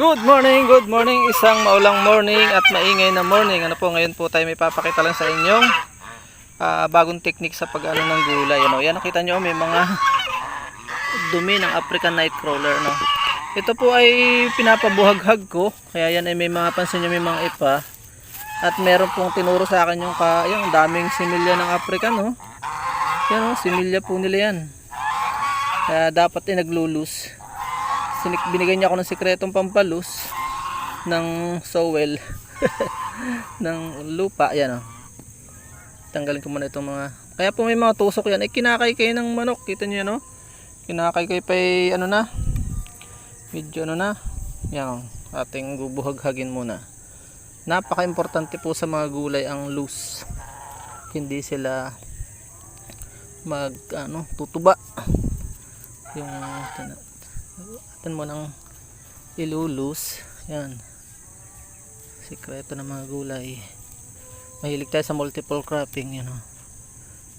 Good morning, isang maulang morning at maingay na morning. Ano po, ngayon po tayo may papakita lang sa inyong bagong technique sa pag-ano ng gulay. Ano, yan nakita nyo, may mga dumi ng African Nightcrawler. No? Ito po ay pinapabuhaghag ko, kaya yan ay may mga pansin nyo, may mga ipa. At meron pong tinuro sa akin yung daming similya ng African. No? Yan, similya po nila yan. Kaya dapat ay naglulus. Binigyan niya ako ng sikretong pampalus ng sowel ng lupa. Yan o. Tanggalin ko muna itong mga. Kaya po may mga tusok yan. Ay kinakaykay ng manok. Kita niyo yan o. Kinakaykay pa ano na. Medyo ano na. Yan o. Ating bubuhaghagin muna. Napaka-importante po sa mga gulay ang loose. Hindi sila tutuba. Yung atin mo nang ilulus. Yan, sikreto ng mga gulay. Mahilig tayo sa multiple cropping. Yan,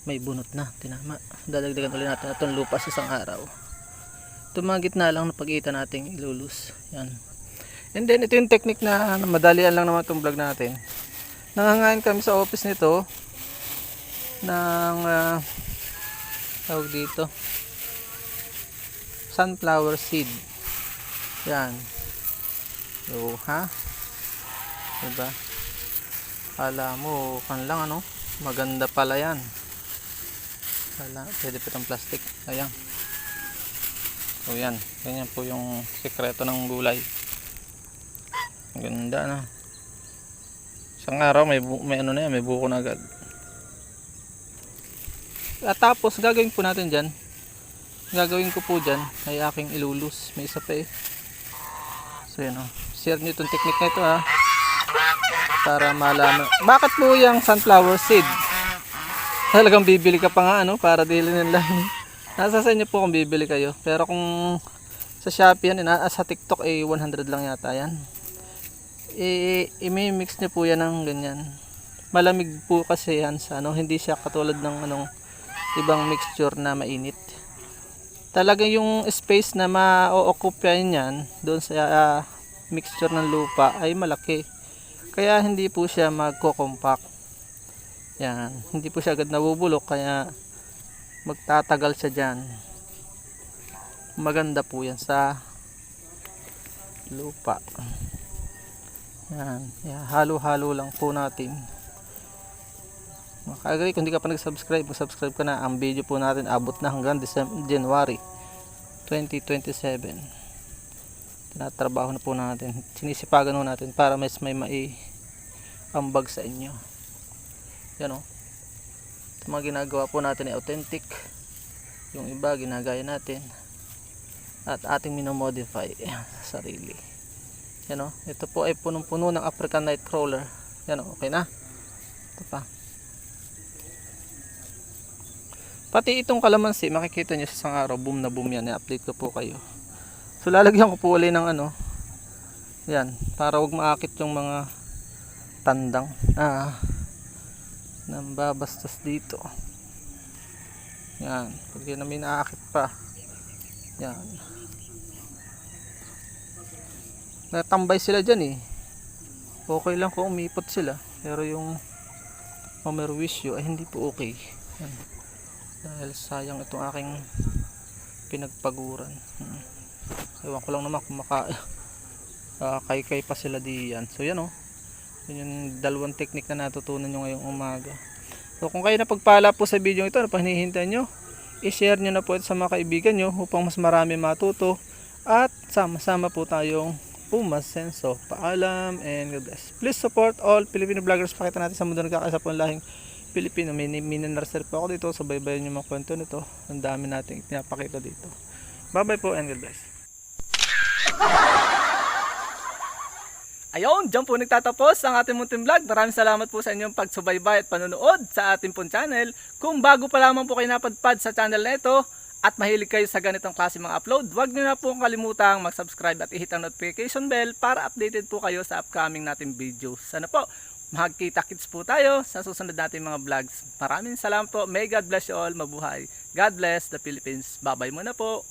may bunot na, tinama. Dadagdagan ulit natin itong lupa sa isang araw. Ito mga gitna lang na pag-iita natin ilulus. Yan. And then ito yung technique na madalian lang naman itong vlog natin. Nangangain kami sa office nito ng tawag dito, sunflower seed. Yan. So, diba? Kala mo, lang maganda pala yan. Pwede pa itong plastic. Ayan. So, yan. Ganyan po yung sikreto ng gulay. Ganda na. Isang araw, may buko na agad. At tapos, gagawin po natin dyan. Gagawin ko po dyan ay aking ilulus. May isa pa eh. So yan share nyo itong technique na ito para malaman. Bakit po yung sunflower seed? Talagang bibili ka pa nga para dilinin lang. Nasa sa inyo po kung bibili kayo. Pero kung sa Shopee yan, sa TikTok ay 100 lang yata yan. I-mix nyo po yan ng ganyan. Malamig po kasi yan sa hindi siya katulad ng ibang mixture na mainit. Talagang yung space na ma-occupy niyan doon sa mixture ng lupa ay malaki. Kaya hindi po siya magko-compact. Yan, hindi po siya agad nabubulok kaya magtatagal siya diyan. Maganda po 'yan sa lupa. Yan, halo-halo lang po natin. Makagri, kung hindi ka pa nag-subscribe, mag-subscribe ka na. Ang video po natin abot na hanggang January 2027. Tinatrabaho na po natin. Sinisipagan po natin para may ambag sa inyo. Yan Ito mga ginagawa po natin ay authentic. Yung iba ginagaya natin. At ating minomodify sa sarili. Yan Ito po ay punong-puno ng African Nightcrawler. Yan okay na. Ito pa. Pati itong kalamansi, makikita nyo sa isang araw, boom na boom yan. I-update ko po kayo. So lalagyan ko po ulit ng yan, para wag maakit yung mga tandang nang babastos dito. Yan, pag yun na may naakit pa. Yan. Natambay sila dyan Okay lang kung umipot sila. Pero yung mamerwisyo ay hindi po okay. Yan. Dahil sayang itong aking pinagpaguran. Ewan ko lang naman kung kaykay pa sila diyan. So yan yun yung dalawang technique na natutunan nyo ngayong umaga. So kung kayo napagpala po sa video ito, hinihintay nyo, i-share nyo na po ito sa mga kaibigan nyo upang mas marami matuto at sama-sama po tayong pumasenso. Paalam and God bless. Please support all Filipino vloggers. Pakita natin sa mundo nagkakaisa po ang lahing Pilipino. May nursery po ako dito. So baybayin yung mga kwento nito. Ang dami nating pinapakita dito. Bye bye po and God bless. Ayun, dyan po nagtatapos ang ating munting vlog. Maraming salamat po sa inyong pagsubaybay at panonood sa ating pong channel. Kung bago pa lamang po kayo napadpad sa channel na ito at mahilig kayo sa ganitong klase mga upload, huwag nyo na po kalimutang mag-subscribe at i-hit ang notification bell para updated po kayo sa upcoming nating videos. Sana po magkita-kits po tayo sa susunod nating mga vlogs. Maraming salamat po. May God bless you all. Mabuhay. God bless the Philippines. Bye-bye muna po.